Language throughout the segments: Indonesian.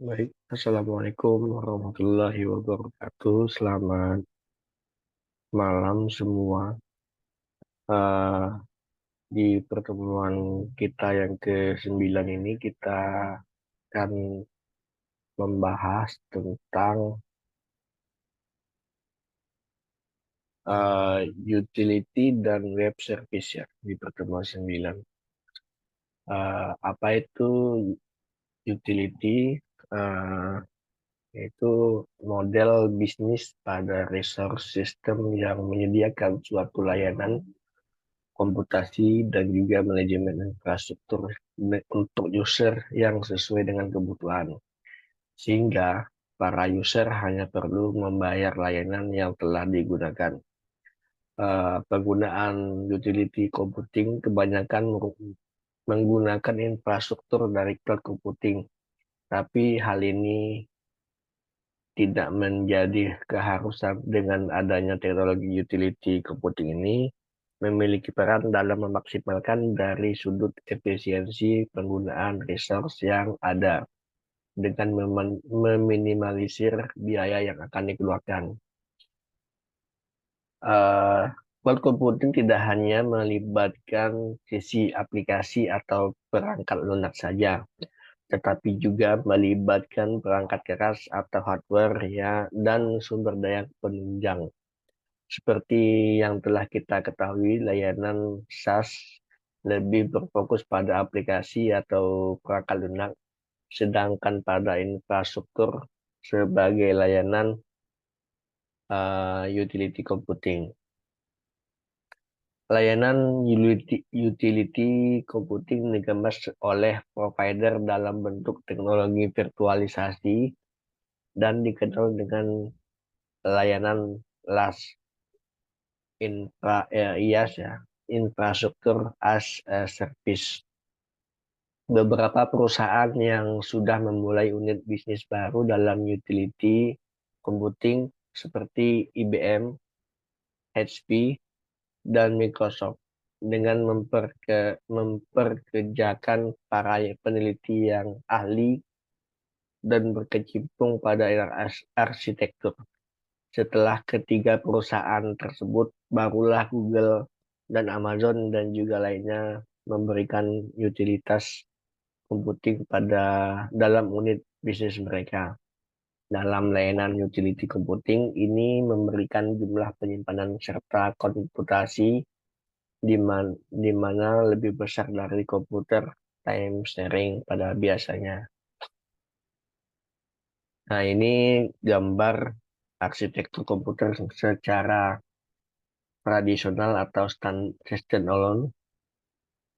Baik, Assalamualaikum warahmatullahi wabarakatuh. Selamat malam semua. Eh, di pertemuan kita yang ke-9 ini kita akan membahas tentang utility dan web service ya di pertemuan 9. Apa itu utility? Eh, Yaitu model bisnis pada resource system yang menyediakan suatu layanan komputasi dan juga manajemen infrastruktur untuk user yang sesuai dengan kebutuhan. Sehingga para user hanya perlu membayar layanan yang telah digunakan. Penggunaan utility computing kebanyakan menggunakan infrastruktur dari cloud computing, tapi hal ini tidak menjadi keharusan. Dengan adanya teknologi utility computing ini memiliki peran dalam memaksimalkan dari sudut efisiensi penggunaan resource yang ada dengan meminimalisir biaya yang akan dikeluarkan. Uh, Cloud computing tidak hanya melibatkan sisi aplikasi atau perangkat lunak saja, tetapi juga melibatkan perangkat keras atau hardware ya dan sumber daya penunjang. Seperti yang telah kita ketahui, layanan SaaS lebih berfokus pada aplikasi atau perangkat lunak, sedangkan pada infrastruktur sebagai layanan utility computing. Layanan utility computing dikemas oleh provider dalam bentuk teknologi virtualisasi dan dikenal dengan layanan LAS, IaaS ya, infrastruktur as a service. Beberapa perusahaan yang sudah memulai unit bisnis baru dalam utility computing seperti IBM, HP, dan Microsoft dengan memperkerjakan para peneliti yang ahli dan berkecimpung pada arsitektur. Setelah ketiga perusahaan tersebut, barulah Google dan Amazon dan juga lainnya memberikan utilitas computing pada dalam unit bisnis mereka. Dalam layanan utility computing ini memberikan jumlah penyimpanan serta komputasi di mana lebih besar dari komputer time sharing pada biasanya. Nah, ini gambar arsitektur komputer secara tradisional atau standalone.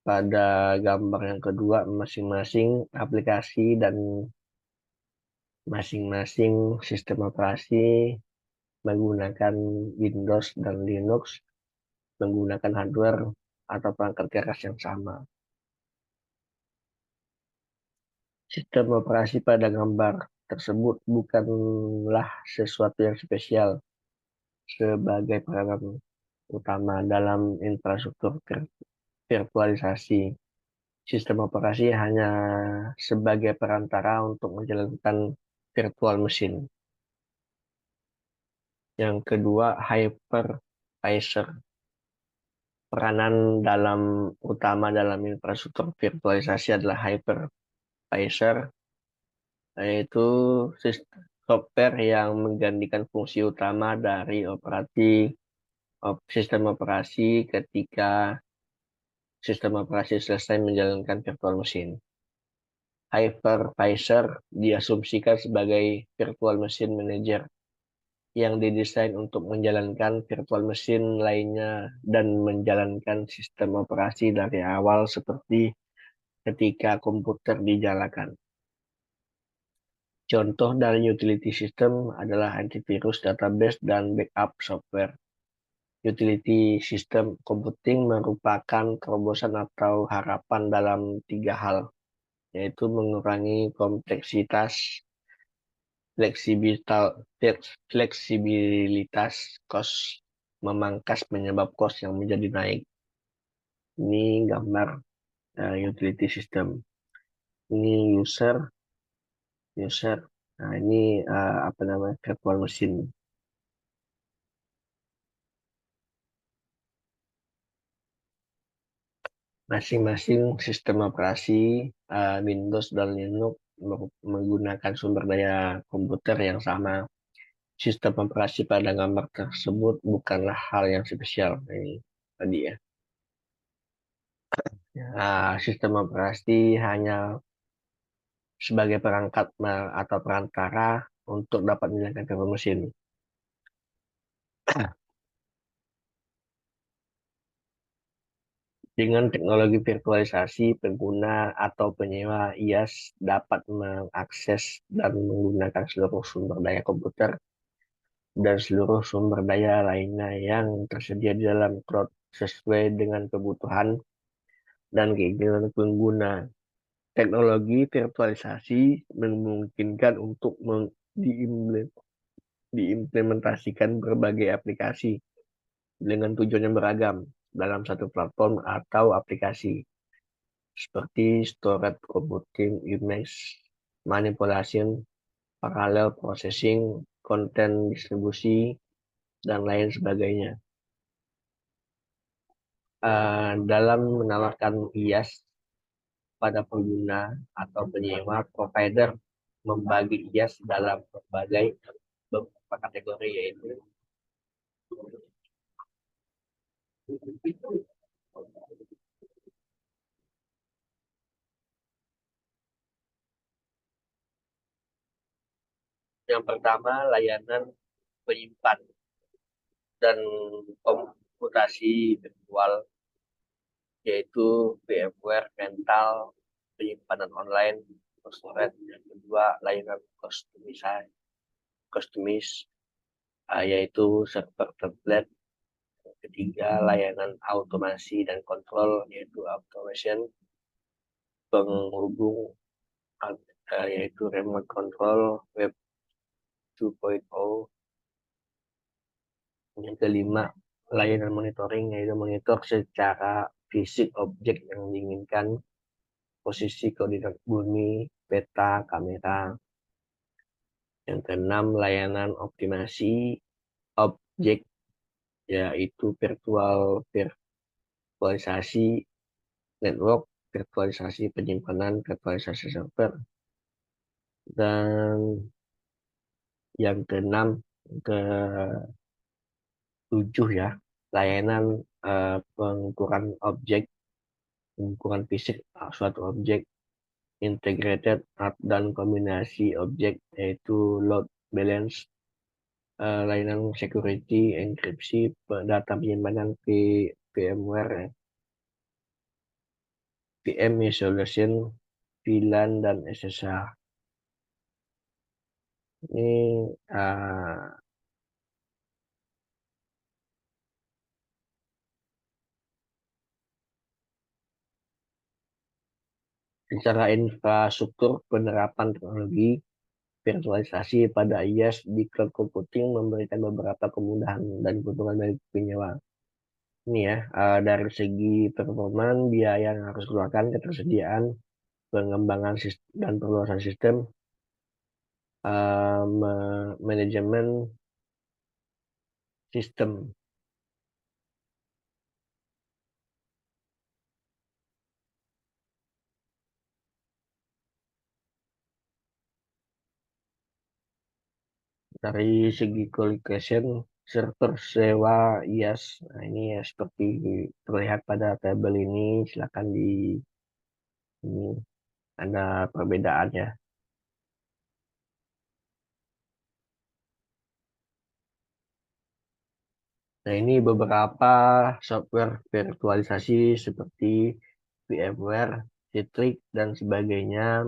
Pada gambar yang kedua, masing-masing aplikasi dan masing-masing sistem operasi menggunakan Windows dan Linux menggunakan hardware atau perangkat keras yang sama. Sistem operasi pada gambar tersebut bukanlah sesuatu yang spesial sebagai peranan utama dalam infrastruktur virtualisasi. Sistem operasi hanya sebagai perantara untuk menjalankan virtual machine. Yang kedua, hypervisor. Peranan utama dalam infrastruktur virtualisasi adalah hypervisor, yaitu software yang menggantikan fungsi utama dari sistem operasi ketika sistem operasi selesai menjalankan virtual machine. Hypervisor diasumsikan sebagai virtual machine manager yang didesain untuk menjalankan virtual machine lainnya dan menjalankan sistem operasi dari awal seperti ketika komputer dijalankan. Contoh dari utility system adalah antivirus, database, dan backup software. Utility system computing merupakan terobosan atau harapan dalam tiga hal, yaitu mengurangi kompleksitas, fleksibilitas kos, memangkas penyebab kos yang menjadi naik. Ini gambar utility system. Ini user user. Nah, ini apa namanya virtual machine. Masing-masing sistem operasi Windows dan Linux menggunakan sumber daya komputer yang sama. Sistem operasi pada gambar tersebut bukanlah hal yang spesial. Ini tadi ya. Sistem operasi hanya sebagai perangkat atau perantara untuk dapat menjalankan virtual mesin. Dengan teknologi virtualisasi, pengguna atau penyewa IaaS dapat mengakses dan menggunakan seluruh sumber daya komputer dan seluruh sumber daya lainnya yang tersedia di dalam cloud sesuai dengan kebutuhan dan keinginan pengguna. Teknologi virtualisasi memungkinkan untuk diimplementasikan berbagai aplikasi dengan tujuan yang beragam dalam satu platform atau aplikasi, seperti storage computing, image manipulation, parallel processing, konten distribusi, dan lain sebagainya. Dalam menawarkan IaaS pada pengguna atau penyewa, provider membagi IaaS dalam beberapa kategori, yaitu yang pertama layanan penyimpan dan komputasi virtual, yaitu VMware Rental, penyimpanan online, storage. Yang kedua layanan customize, yaitu server template. Yang ketiga layanan automasi dan kontrol, yaitu automation penghubung, yaitu remote control web 2.0. Yang kelima, layanan monitoring, yaitu monitor secara fisik objek yang diinginkan, posisi koordinat bumi, peta, kamera. Yang keenam, layanan optimasi objek, yaitu virtualisasi network, virtualisasi penyimpanan, virtualisasi server. Dan yang keenam, ketujuh ya, layanan pengukuran objek, pengukuran fisik suatu objek, integrated art dan kombinasi objek, yaitu load balance, layanan security, enkripsi, data penyimpanan VMware, VM isolation, VLAN, dan SSH. Ini secara infrastruktur penerapan teknologi virtualisasi pada IaaS di cloud computing memberikan beberapa kemudahan dan keuntungan bagi penyewa. Ini ya, dari segi performa, biaya yang harus keluarkan, ketersediaan, pengembangan dan perluasan sistem, manajemen sistem. Dari segi colocation, server sewa IaaS, nah ini ya seperti terlihat pada tabel ini, silakan ini ada perbedaannya. Nah, ini beberapa software virtualisasi seperti VMware, Citrix, dan sebagainya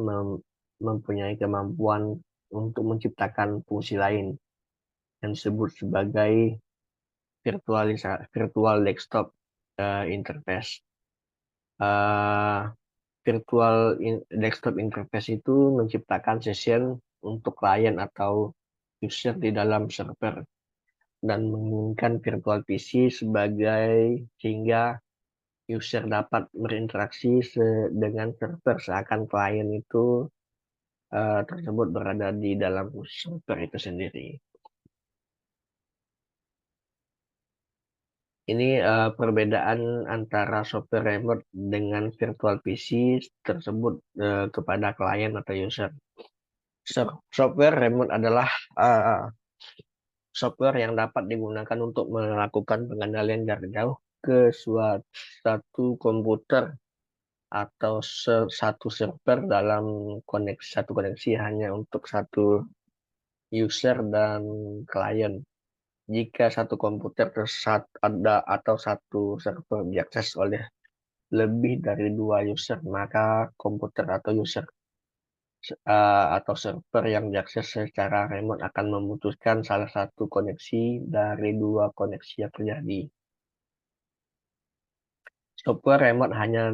mempunyai kemampuan untuk menciptakan fungsi lain yang disebut sebagai virtual desktop interface. Uh, Desktop interface itu menciptakan session untuk klien atau user di dalam server dan menggunakan virtual PC sehingga user dapat berinteraksi dengan server seakan klien itu tersebut berada di dalam software itu sendiri. Ini perbedaan antara software remote dengan virtual PC tersebut kepada klien atau user. Software remote adalah software yang dapat digunakan untuk melakukan pengendalian jarak jauh ke suatu komputer atau satu server dalam satu koneksi hanya untuk satu user dan klien. Jika satu komputer ada atau satu server diakses oleh lebih dari dua user, maka komputer atau user atau server yang diakses secara remote akan memutuskan salah satu koneksi dari dua koneksi yang terjadi. Software remote hanya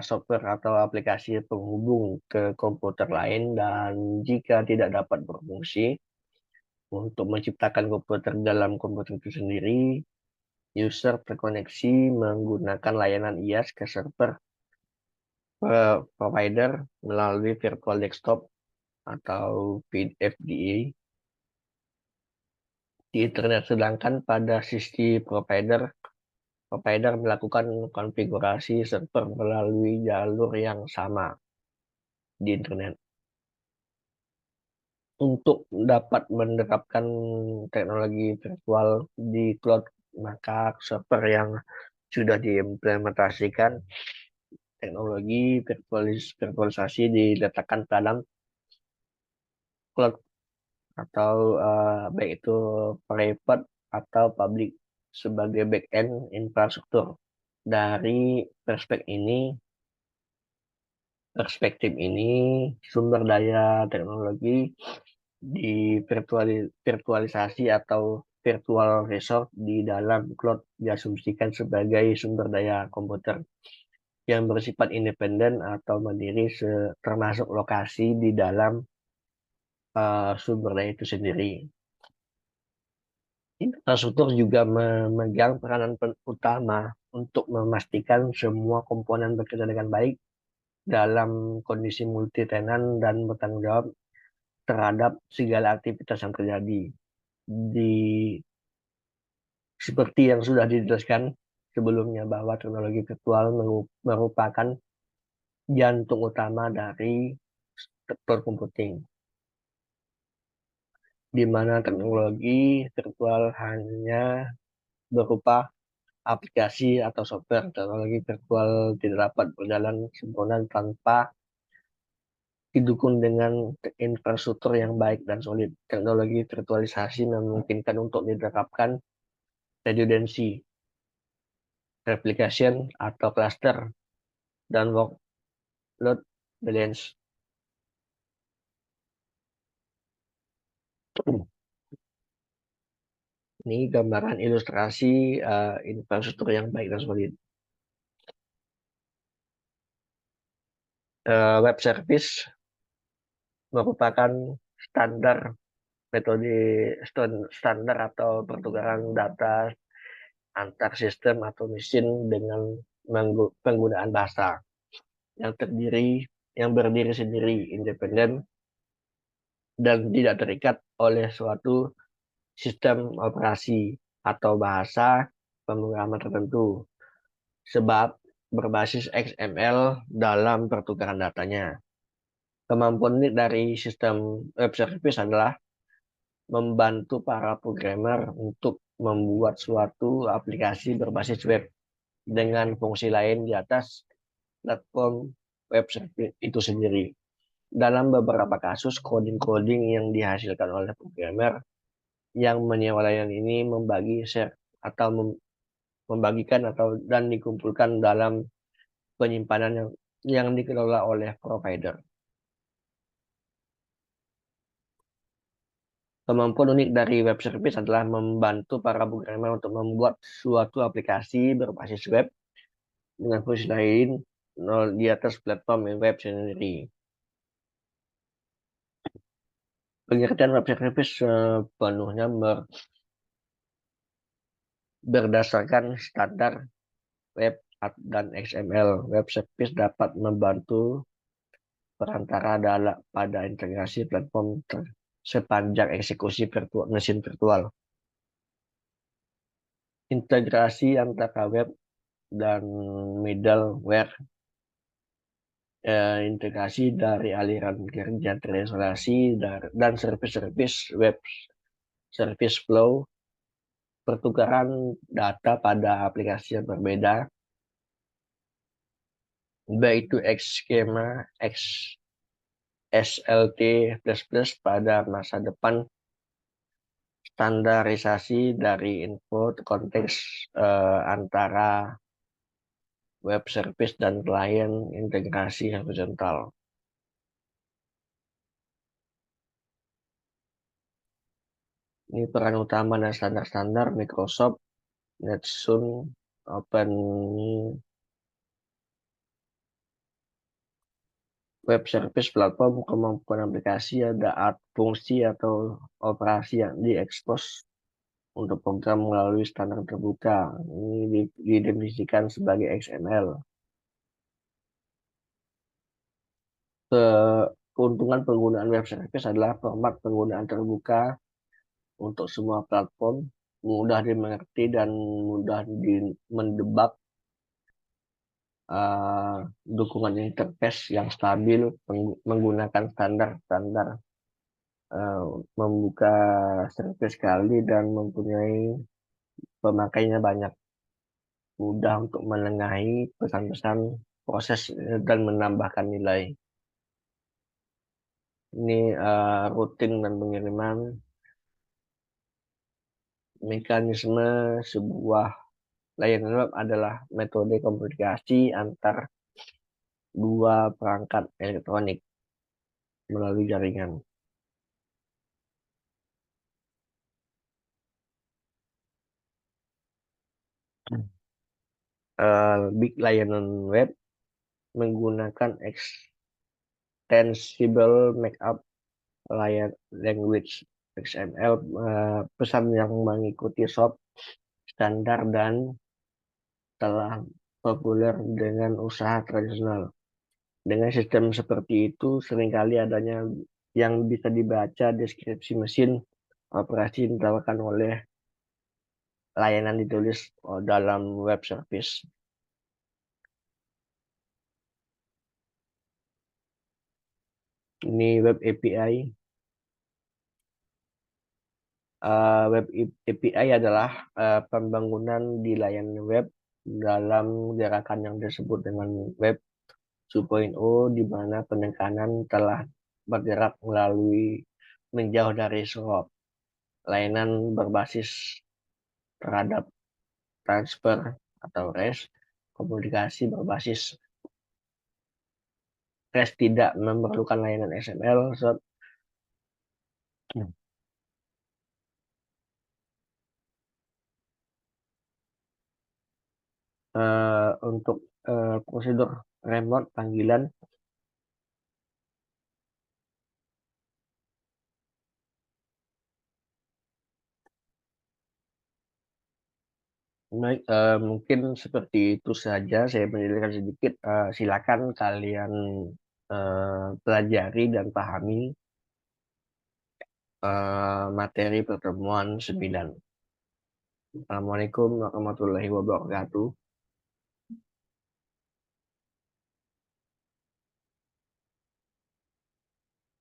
software atau aplikasi penghubung ke komputer lain dan jika tidak dapat berfungsi untuk menciptakan komputer dalam komputer itu sendiri, user terkoneksi menggunakan layanan IaaS ke server provider melalui virtual desktop atau VFDA di internet. Sedangkan pada sisi provider melakukan konfigurasi server melalui jalur yang sama di internet. Untuk dapat menerapkan teknologi virtual di cloud, maka server yang sudah diimplementasikan teknologi virtualisasi diletakkan dalam cloud atau baik itu private atau public sebagai backend infrastruktur. Dari perspektif ini, sumber daya teknologi di virtualisasi atau virtual resource di dalam cloud diasumsikan sebagai sumber daya komputer yang bersifat independen atau mandiri termasuk lokasi di dalam sumber daya itu sendiri. Infrastruktur juga memegang peranan utama untuk memastikan semua komponen bekerja dengan baik dalam kondisi multi tenant dan bertanggung jawab terhadap segala aktivitas yang terjadi. Di Seperti yang sudah dijelaskan sebelumnya bahwa teknologi virtual merupakan jantung utama dari sektor computing, di mana teknologi virtual hanya berupa aplikasi atau software. Teknologi virtual tidak dapat berjalan sempurna tanpa didukung dengan infrastruktur yang baik dan solid. Teknologi virtualisasi memungkinkan untuk diterapkan redundancy, replication atau cluster, dan workload balance. Ini gambaran ilustrasi infrastruktur yang baik dan solid. Web service merupakan standar metode standar atau pertukaran data antar sistem atau mesin dengan penggunaan bahasa yang berdiri sendiri, independen, dan tidak terikat oleh suatu sistem operasi atau bahasa pemrograman tertentu, sebab berbasis XML dalam pertukaran datanya. Kemampuan unik dari sistem web service adalah membantu para programmer untuk membuat suatu aplikasi berbasis web dengan fungsi lain di atas platform web service itu sendiri. Dalam beberapa kasus, coding-coding yang dihasilkan oleh programmer yang menyewa layanan ini share atau membagikan dan dikumpulkan dalam penyimpanan yang dikelola oleh provider. Kemampuan unik dari web service adalah membantu para programmer untuk membuat suatu aplikasi berbasis web dengan fungsi lain di atas platform web sendiri. Pengertian web service sepenuhnya berdasarkan standar web dan XML. Web service dapat membantu perantara adalah pada integrasi platform sepanjang eksekusi mesin virtual. Integrasi antara web dan middleware, integrasi dari aliran kerja translasi dan service-service web service flow, pertukaran data pada aplikasi yang berbeda, baik itu skema SLT++ pada masa depan, standarisasi dari info konteks antara web service dan klien, integrasi horizontal. Ini peran utama dan standar-standar Microsoft, NetSun, Open Web Service Platform, kemampuan aplikasi, ada fungsi atau operasi yang diekspos untuk program melalui standar terbuka. Ini didefinisikan sebagai XML. Keuntungan penggunaan web service adalah format penggunaan terbuka untuk semua platform, mudah dimengerti dan mudah mendebak, dukungan interface yang stabil, menggunakan standar-standar, membuka service sekali dan mempunyai pemakainya banyak, mudah untuk menengahi pesan-pesan proses dan menambahkan nilai. Ini rutin dan pengiriman. Mekanisme sebuah layanan web adalah metode komunikasi antar dua perangkat elektronik melalui jaringan. Big layanan web menggunakan extensible markup language XML, pesan yang mengikuti SOP standar dan telah populer dengan usaha tradisional. Dengan sistem seperti itu, seringkali adanya yang bisa dibaca deskripsi mesin operasi ditawarkan oleh layanan ditulis dalam web service. Ini web API. Web API adalah pembangunan di layanan web dalam gerakan yang disebut dengan Web 2.0, di mana penekanan telah bergerak menjauh dari SOAP. Layanan berbasis terhadap transfer atau REST, komunikasi berbasis REST tidak memerlukan layanan XML. Untuk prosedur remote panggilan, baik, mungkin seperti itu saja saya menjelaskan sedikit. Silakan kalian pelajari dan pahami materi pertemuan 9. Assalamualaikum warahmatullahi wabarakatuh.